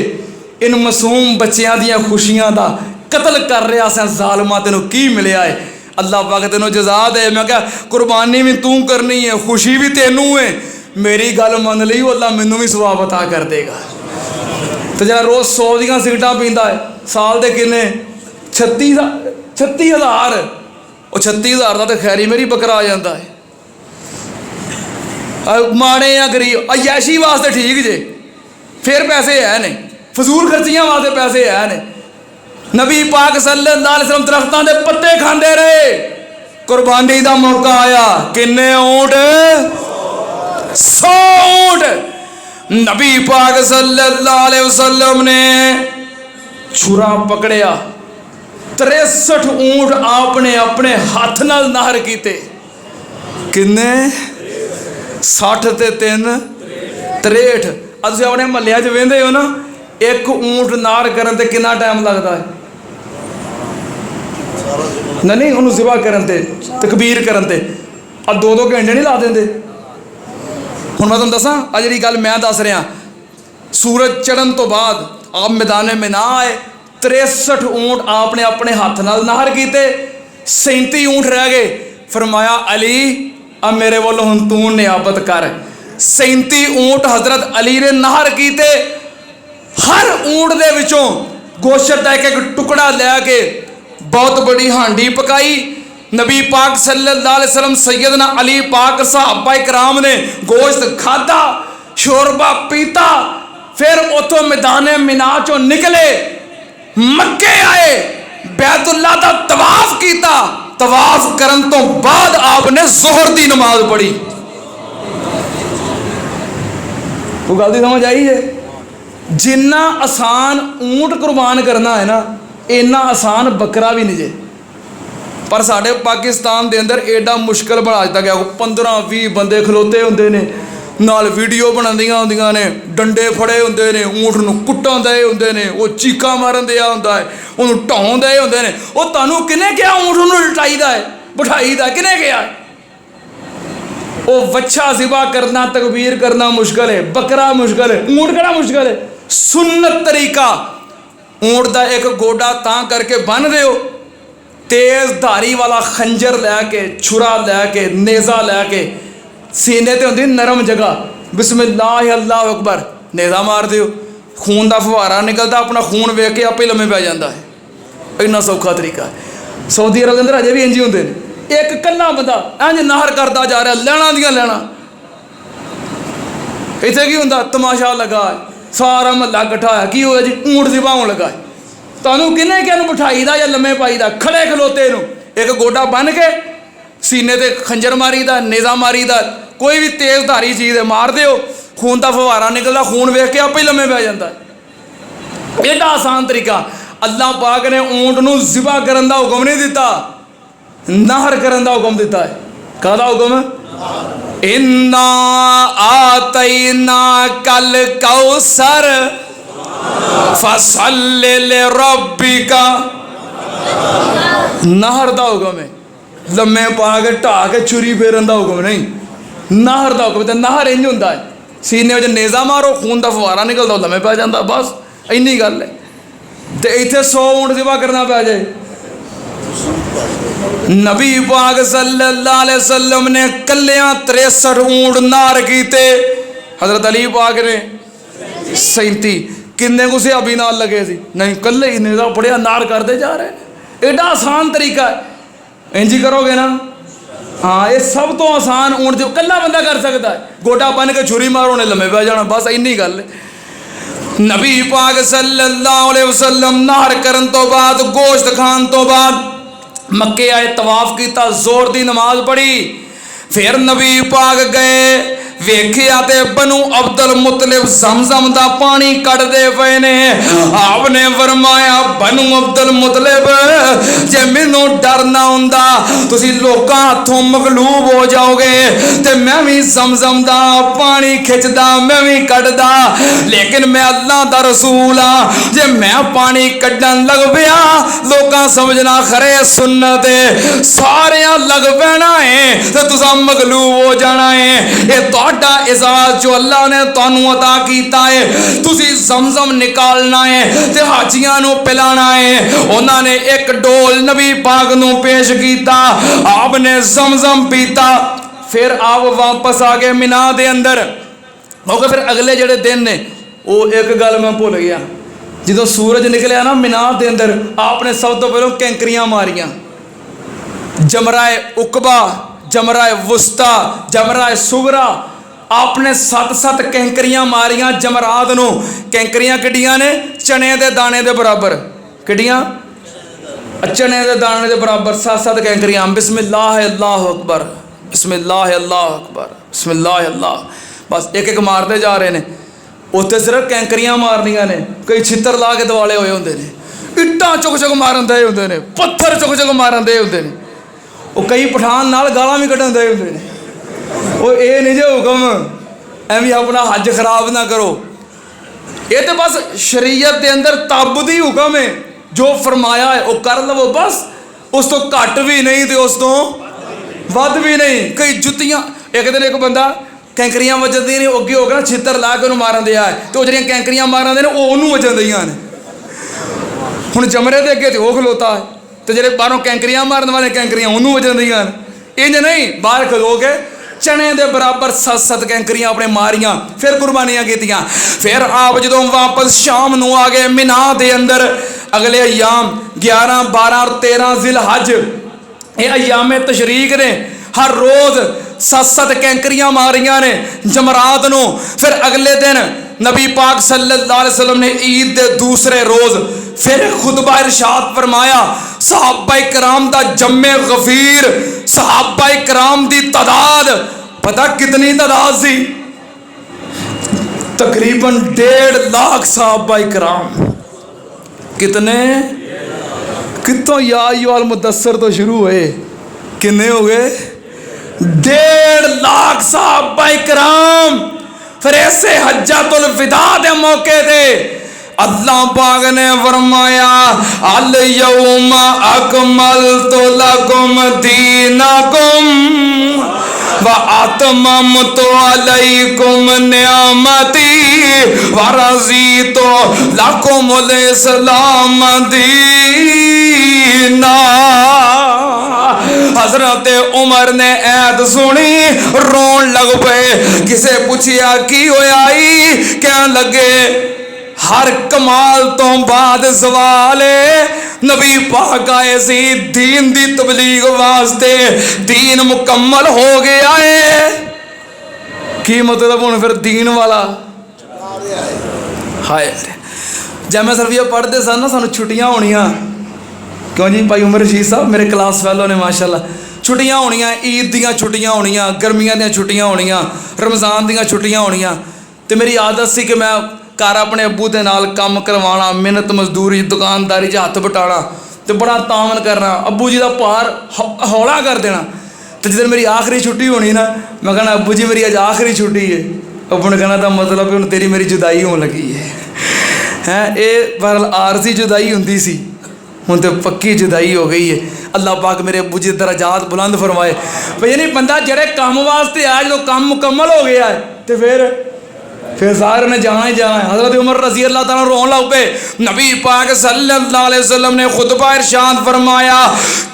इन मासूम बच्चों दियां खुशियां दा कतल कर रहा सा जालमा, तेनों की मिलिया है? अल्लाह पाक तेनों जज़ा दे। मैं कहा कुर्बानी भी तू करनी है, खुशी भी तेनू है। मेरी गल मन ली, अल्लाह मैनू भी सवाब अता कर देगा। तो जरा रोज़ 100 दियां सिगरटां पींदा है, साल दे किन्ने? 36,000। वो 36,000 का तो खैरी मेरी बकरा आ जाता है। माड़े या गरीब अयैशी वास्ते ठीक जे, फिर पैसे है ने, फजूल खर्चियां वास्ते पैसे है ने। नबी पाक सल्लल्लाहु अलैहि वसल्लम दरख्तां दे पत्ते खांदे रहे। कुर्बानी का मौका आया, किन्ने ऊंट? 100 ऊंट। नबी पाक सल्लल्लाहु अलैहि वसल्लम ने छुरा पकड़िया, 63 ऊंट आपने अपने हाथ नाल नाहर कीते। किन्ने? 60 ते 3 63। अब तुम अपने महल्ले च वेंदे हो ना, एक ऊंट नार करन ते कितना टाइम लगता है? नहीं उन्होंने ज़िबा करन ते, तकबीर करन ते अब 2-2 घंटे नहीं ला देंगे। हुण मैं तुहानूं दसां आ जिहड़ी गल मैं दस रहा, सूरज चढ़न तो बाद आप मैदान में ना आए, 63 ऊंट आपने अपने हाथ नाल नाहर कीते, 37 ऊंट रह गए। फरमाया अली अब मेरे वालों हुण तू नियाबत कर। 37 ऊंट हजरत अली ने नाहर कीते। हर ऊंट दे विचों गोश्त का एक टुकड़ा लैके बहुत बड़ी हांडी पकाई। नबी पाक सल्लल्लाहु अलैहि वसल्लम सैयदना अली पाक सहाबा इकराम ने गोश्त खाधा, शोरबा पीता, फिर उतों मैदान मिना चो निकले, मक्के आए, बैतुल्लाह दा तवाफ किया। तवाफ करन तो बाद आपने जोहर की नमाज पढ़ी। वो गल दी समझ आई है? जिन्ना आसान ऊंट कुर्बान करना है ना, इन्ना आसान बकरा भी नहीं जे। पर साढ़े पाकिस्तान के अंदर एडा मुश्किल बना दिता गया। 15-20 बंदे खलोते होंदे ने, नाल वीडियो बनांदियां होंदियां ने, डंडे फड़े होंदे ने, ऊंट नूं कुट्टन दे होंदे ने, वो चीका मारन दिया होंदा है, उन्होंने ढाउन दे होंदे ने। वो तुहानूं किने कहा ऊंट नूं लटाईदा है, बिठाईदा किने कहा? वो वच्छा ज़िबा करना, तकबीर करना मुश्किल है, बकरा मुश्किल है, ऊँट कड़ा मुश्किल है। सुन्नत तरीका ऊँट का एक गोडा तां करके बन दो, तेज़ धारी वाला खंजर लैके, छुरा लैके, नेज़ा लैके, सीने ते होंदी नरम जगह, बिस्मिल्लाह अल्लाह अकबर, नेज़ा मार दो, खून का फुहारा निकलता, अपना खून वेख के आपे लम्मे पै जाता है। इन्ना सौखा तरीका है। सऊदी अरब के अंदर अजे भी इंज ही होंदे ने। एक कल्ला बंदा इंज नहर करता जा रहा, लैना दियां लैना। इत्थे की हुंदा, तमाशा लगा है, सारा महला कट्ठा है, की होया जी, ऊँट ज़िबा होण लगा है। तुहानूं किन्ने क्या बिठाई दा या लम्मे पाई दा, खड़े खलोते नूं एक गोडा बन के सीने ते खंजर मारी दा, नेज़ा मारी दा, कोई भी तेज़ धारी चीज़ है मार दो, खून का फुहारा निकलता, खून वेख के आपे लम्मे पै जाता है। एडा आसान तरीका। अल्लाह पाक ने ऊँट नूं ज़िबा करन दा हुक्म नहीं दिता, नहर करन दा हुक्म दिता है। कहदा हुक्म, इन्ना आतैना कल कौसर फसल्लि लिरब्बिका। नहर दा हुक्म है, लम्मे पा के ढा के छुरी फेरन दा हुक्म नहीं, नहर दा हुक्म। तो नहर इंज हुंदा है, सीने में नेज़ा मारो, खून का फुहारा निकलता, लम्मे पै जाता, बस इन्नी गल है। तो इत्थे 100 ऊँट ज़िबा करना पै जाए। नबी पाक सल्लल्लाहु अलैहि वसल्लम ने कल्लियां 63 ऊँट नार कीते, हज़रत अली पाक ने 37। किन्ने को सहाबी नाल लगे सी, नहीं कल्ले ही नेज़ा पढ़िया नार करते जा रहे। एडा आसान तरीका है, इंज करोगे ना, हाँ, ये सब तो आसान ऊँट जो कल्ला बंदा कर सकता है, गोटा बन के छुरी मारो ने लम्मे पै जाना, बस इन्नी गल है। नबी पाक सल्लल्लाहु अलैहि वसल्लम नार करन तो बाद, गोश्त खान तो बाद मक्के आए, तवाफ किया, जोर दी नमाज पढ़ी, फिर नबी पाक गए, वेखिया ते बनु अब्दुल मुतलिब ज़मज़म दा पानी कढ़दे पे ने। आपने फरमाया, बनु अब्दुल मुतलिब, जे मैनू डर ना हुंदा तुसी लोकां हथों मगलूब हो जाओगे ते मैं भी ज़मज़म दा पानी खिंचदा, मैं भी कढ़दा, लेकिन मैं अल्लाह दा रसूल हाँ, जे मैं पानी कढ़न लग पिया लोकां समझना खरे सुन्नत है, सारियां लग पैना है ते तुसां मगलूब हो जाना है। ये तुहाडा इजाज़ जो अल्लाह ने तुहानू अता कीता है, तुसी ज़मज़म निकालना है ते हाजियां नू पिलाना है। उन्होंने एक डोल नबी पाक नू पेश किया, आपने ज़मज़म पीता, फिर आप वापस आ गए मिना दे अंदर हो गए। फिर अगले जड़े दिन ने, वो एक गल मैं भुल गया, जो सूरज निकलिया ना मिना दे अंदर, आपने सब तो पहले कैंकरियां मारियां, जमराए उकबा, जमराए वुस्ता, जमराए सुगरा, आपने 7-7 कैंकरियां मारियां जमरात नू। कैंकरियां किड्डियां ने, चने दे दाने दे बराबर, किड्डियां चने दे दाने दे बराबर 7-7 कैंकरियां। बिस्मिल्लाह अल्लाह अकबर, बिस्मिल्लाह अल्लाह अकबर, बिस्मिल्लाह अल्लाह, बस एक एक मारते जा रहे हैं। उत्थे सिर्फ कैंकरियां मारनियां ने, कई छितर ला के दिवाले होए होंदे ने, इट्टां चुक चुक मारन दे होंदे ने, पत्थर चुक चुक मारन दे होंदे ने, वो कई पठान नाल गालां भी कड्ढन दे होंदे ने। वो ये नहीं जो हुक्म एवं अपना हज खराब ना करो, ये तो बस शरीयत के अंदर ताबुदी हुक्म है, जो फरमाया है वो कर लवो बस, उस तो घट भी नहीं तो उस तो वध भी नहीं। कई जुत्तियां, एक दिन एक बंदा कैंकरियां वजन दी ने, अगे हो गया छितर ला के उन्होंने मारन दिया है, तो जो कैंकरियां मारन दे वो उन्होंने वजन दियां ने। हुण जमरे के अगे तो वह खलोता है, तो जो बाहरों कैंकरियां मारन वाले कैंकरियां उन्होंने वजन दियां ने। इंज नहीं, बाहर खलो के चने दे बराबर 7-7 कैंकरियां अपने मारियां, फिर कुर्बानियां कीतियां। फिर आप जो वापस शाम नू आ गए मिना दे अंदर, अगले अयाम 11, 12 और 13 जिल हज, ये अयामे तशरीक ने, हर रोज 7-7 कैंकरियां मारियां ने जमरात नू। फिर अगले दिन नबी पाक सल्लल्लाहु अलैहि वसल्लम ने ईद के दूसरे रोज फिर खुतबा इरशाद फरमाया, सहाबाए कराम दा जम्मे गफीर, सहाबाए कराम दी तादाद पता कितनी तादाद सी? तकरीबन 1.5 लाख सहाबाए कराम। कितने? कितों या अय्युहल मुदस्सिर तो शुरू हुए, कितने हो गए? 1.5 लाख सहाबाए कराम। फिर ऐसे हज्जतुल विदा दे मौके थे अल्लाह पाक ने फरमाया, अल यौम अकमलतु लकुम दीनकुम, व आत्मम तो अलैकुम नियामती व रज़ी तो लकुमुल इस्लाम दीना। हजरत उमर ने ऐत सुनी, रोन लग पे। किसे पूछिया की होयाई, कह लगे हर कमाल तो बाद सवाल नबी पाक आए सी दीन दी तबलीग वास्ते, दीन मुकम्मल हो गया है। की मतलब हुण फिर दीन वाला हाय। जब मैं सरविया पढ़ते सन ना, सानू छुट्टियां होनियां, क्यों जी भाई उमर रशीद साहब मेरे क्लास फैलो ने माशाल्लाह। छुट्टियां होनियां, ईद दियां छुट्टियां होनियां, गर्मियां दियां छुट्टियां होनियां, रमज़ान दियां छुट्टियां होनियां, तो मेरी आदत सी कि मैं घर अपने अब्बू के नाल काम करवाना, मेहनत मजदूरी दुकानदारी च हत्थ बटाना, तो बड़ा तामन करना, अब्बू जी का भार हौला कर देना। तो जिस मेरी आखिरी छुट्टी होनी ना, मैं कहना अब्बू जी मेरी अज आखिरी छुट्टी है। अब्बू ने कहना तो मतलब हूँ तेरी मेरी जुदाई होने लगी है। ये बहरहाल आरजी जुदाई होंदी सी, हुण तो पक्की जुदाई हो गई है। अल्लाह पाक मेरे अब्बू जी दराजात बुलंद फरमाए। भाई नहीं बंदा जड़े काम वास्ते आया, जो काम मुकम्मल हो गया है तो फिर सारे ने जाना ही जाना है। हज़रत उमर रज़ी अल्लाह तआला रोन लग पे। नबी पाक सल्लल्लाहु अलैहि वसल्लम ने खुतबा इरशाद फरमाया,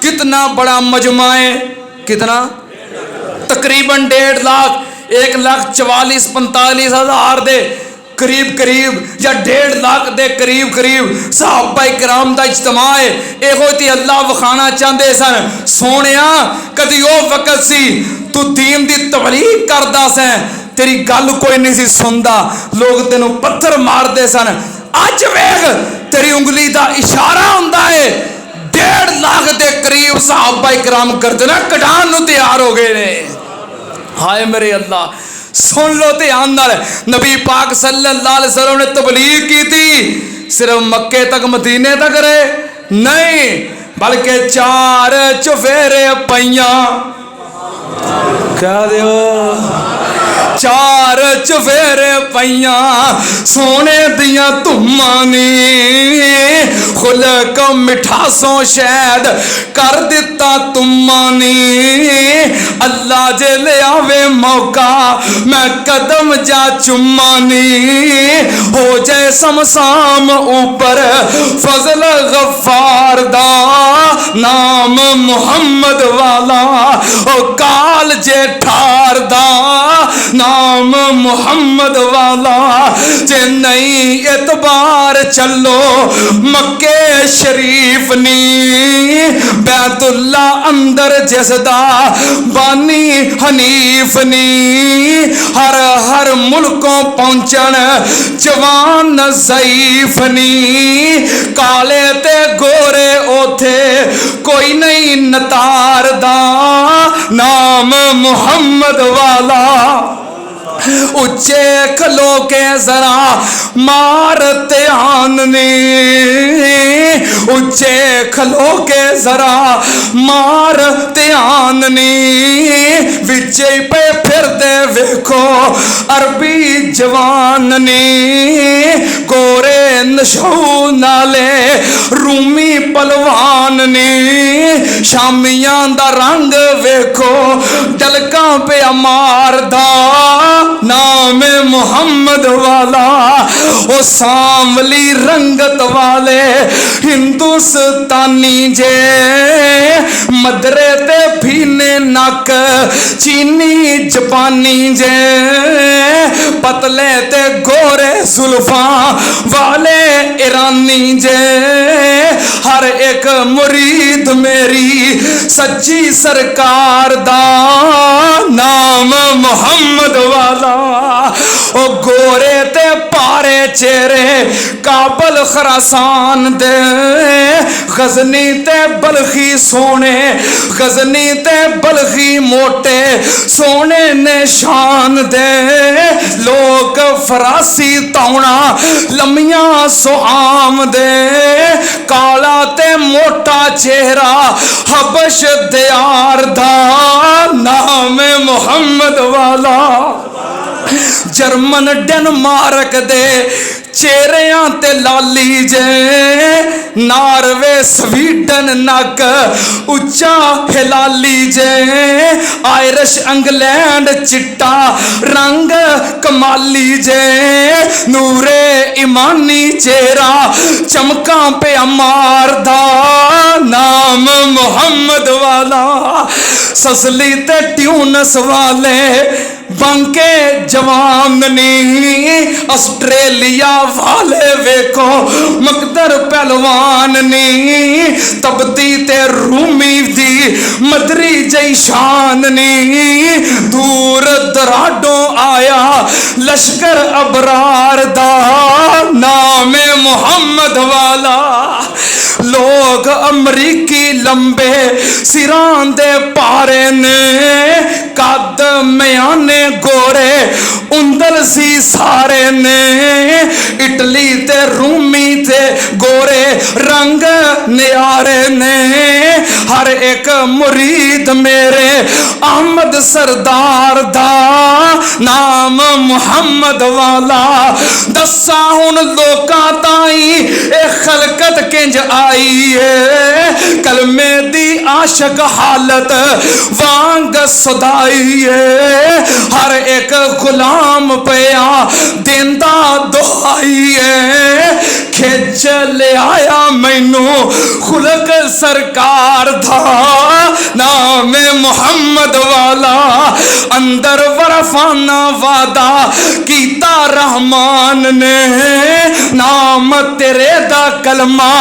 कितना बड़ा मजमा है, कितना तकरीबन 1.5 लाख 1,44,45 हज़ार दे करीब करीब या 1.5 लाख के करीब करीब सहाबा किराम का इज्तमा है। एहो ते अल्लाह विखाना चाहते सन, सोने कदी वो वक्त सी तू दीन की तबलीग करदा सै, तेरी गल कोई नहीं सी सुनता, लोग तेनों पत्थर मारते सन। अज वेख तेरी उंगली का इशारा हुंदा है, 1.5 लाख के करीब सहाबा किराम करते ना कटान नूं तैयार हो गए ने। हाय मेरे अल्लाह, सुन लो ध्यान नाल। नबी पाक सल्लल्लाहु अलैहि वसल्लम ने तबलीग की थी सिर्फ मक्के तक मदीने तक रहे नहीं, बल्कि 4 चुफेरे पईयां, कह दो 4 चुफेरे पईयां सोने दियां धुम्मां नी, खुलक मिठासों शैद कर दिता तुम्मा नी। अल्लाह जे ले आवे मौका मैं कदम जा चुम्मा नी, हो जाए समसाम ऊपर फजल गफ्फार दा नाम मुहम्मद वाला, ओ काल जे ठार दा नाम मुहम्मद वाला। जे नहीं एतबार चलो मक्के शरीफ नी, बैतुल्ला अंदर जिसदा बानी हनीफ नी, हर हर मुल्कों पहुंचन जवान ज़ईफ नी, काले ते गोरे ओथे कोई नहीं नतार दा नाम मुहम्मद वाला। उच्चे खलो के जरा मार ध्यान ने, उच्चे खलो के जरा मार ध्यान ने, विचे पे फिर दे वेखो अरबी जवान ने, गोरे नशो नाले रूमी पलवान ने, शामियां दा रंग वेखो डलका पे मारदा नाम मुहम्मद वाला। ओ सांवली रंगत वाले हिंदुस्तानी जे, मदरे ते फीने नक चीनी जापानी जे, पतले ते गोरे जुल्फा वाले ईरानी जे, हर एक मुरीद मेरी सच्ची सरकार दा नाम मुहम्मद वाला। ओ गोरे ते पारे चेहरे काबल खरासान दे, गजनी ते बलखी सोने, गजनी ते बलखी मोटे सोने ने शान दे, लोग फरासी तौना लम्मिया सुआम दे, काला ते मोटा चेहरा हबश दयार दा नाम मुहम्मद वाला। जर्मन डेनमार्क दे चेहरियां ते लाली जे, नार्वे स्वीडन नक उच्चा हिलाली जे, आयरिश इंग्लैंड चिट्टा रंग कमाली जे, नूरे ईमानी चेहरा चमका पे मारदा, नाम मुहम्मद वाला ससली ते ट्यूनस वाले बंके जवान नी, ऑस्ट्रेलिया वाले वेखो मकदर पहलवान नी, तबती ते रूमी दी मदरी जई शान नी, दूर दराडों आया लश्कर अबरार दा, नाम मुहम्मद वाला। लोग अमरीकी लंबे सिरां दे पारे ने, कद म्याने गोरे उंदल सी सारे ने, इटली ते रूमी ते गोरे रंग न्यारे ने, हर एक मुरीद मेरे अहमद सरदार दा, नाम मुहम्मद वाला। दसा हुन लोकां ताई ए खलकत किंज आई है, कलमे दी आशक हालत वांग सदाई है, हर एक गुलाम पिया देंदा दुआई है, खिच ले आया मैनू खुलक सरकार दा, नाम मुहम्मद वाला। अंदर वरफाना वादा कीता रहमान ने, नाम तेरे दा कलमा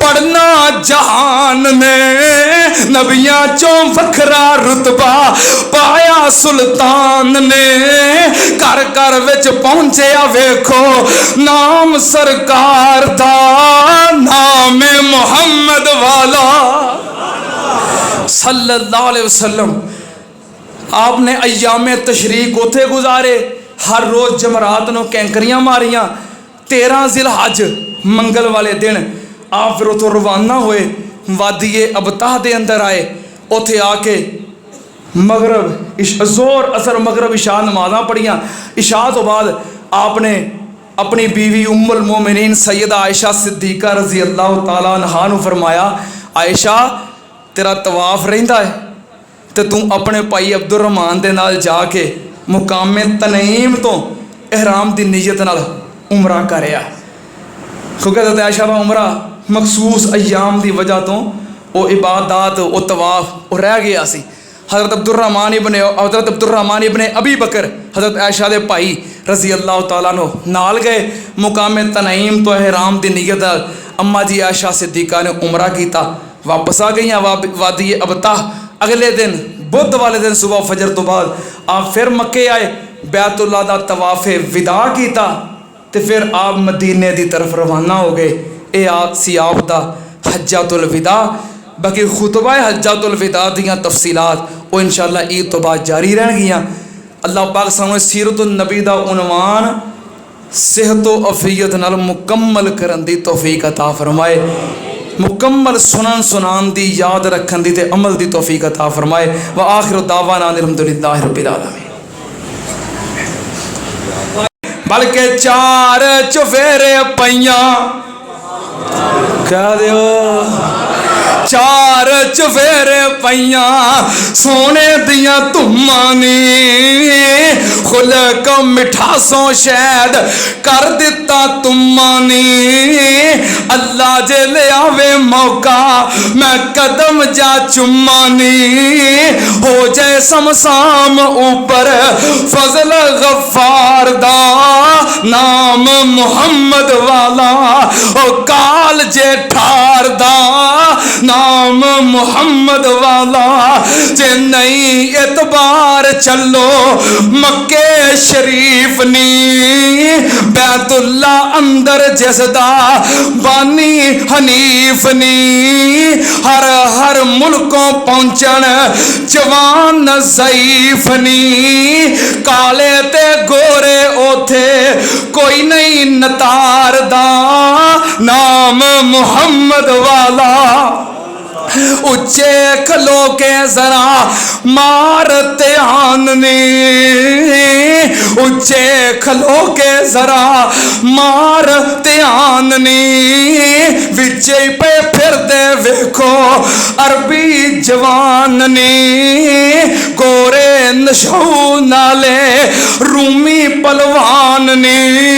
पढ़ना जहान ने, नबियां चों वखरा रुतबा पाया सुल्तान ने, घर घर विच पहुंचया वेखो नाम सरकार दा, नाम मुहम्मद वाला सल्लल्लाहु अलैहि वसल्लम। आपने अयामे तशरीक उथे गुजारे, हर रोज जमरात नूं कैंकरियां मारियां, 13 जिलहज मंगल वाले दिन आप फिर उतों रवाना हुए, वादिए अबताह दे अंदर आए, उथे आके मगरब जोर असर मगरब इशा नमाज़ां पढ़ियाँ। इशा तो बाद आपने अपनी बीवी उम्मुल मोमिनीन सैयदा आयशा सिद्दीका रजी अल्लाह तआला अन्हा नूं फरमाया, आयशा तेरा तवाफ रहिंदा है तो तू अपने भाई अब्दुल रहमान दे नाल जाके मुकामे तनईम तो एहराम की नीयत नाल उमरा करया, क्योंकि हज़रत आयशा का उमरा मखसूस अयाम की वजह तो वो इबादत वो तवाफ वो रह गया सी। हज़रत अब्दुल रहमान इब्ने अबी बकर हज़रत आयशा के भाई रजी अल्लाह तआला अन्हु नाल गए मुकामे तनईम तो एहराम की नीयत नाल। अम्मा जी आयशा सिद्दीका ने उमरा किया, वापस आ गई वादी अबताह। अगले दिन बुध वाले दिन सुबह फजर तो बाद आप फिर मक्के आए, बैतुल्ला दा तवाफे विदा किया, तो फिर आप मदीने की तरफ रवाना हो गए। ये सी आप दा हज्जातुल विदा। बाकी खुतबा हज्जातुल विदा दियाँ तफसीलात वो इंशाअल्लाह ईद तो बाद जारी रहनगियां। अल्लाह पाक सानू सीरतुन नबी दा उनवान सेहत व अफीयत नाल मुकम्मल करन दी तौफीक अता फरमाए, मुकम्मल सुनन सुनान दी याद रखन दी ते अमल दी तौफीक अता फरमाए। व आखिर दावाना अल्हम्दुलिल्लाहि रब्बिल आलमीन। बल्कि 4 चुफेरे पईयां कह दियो, 4 चुफेरे पईयां सोने दियां धुम्मां नी, खुलक मिठासों शैद कर दिता तुम्मा नी। अल्लाह जे ले आवे मौका मैं कदम जा चुम्मा नी, हो जाए समसाम ऊपर फजल गफ्फार दा, नाम मुहम्मद वाला ओ काल जे ठार दा, नाम मुहम्मद वाला। जे नहीं एतबार चलो मक्के शरीफ नी, बैतुल्ला अंदर जिसदा बानी हनीफ नी, हर हर मुल्कों पहुंचन जवान ज़ईफ नी, काले ते गोरे ओथे कोई नहीं नतार दा, नाम मुहम्मद वाला उच्चे खलो के जरा मार ध्यान नी, उच्चे खलो के जरा मार ध्यान नी, विचे पे फिर दे वेखो अरबी जवान नी, गोरे नशौ नाले रूमी पलवान नी।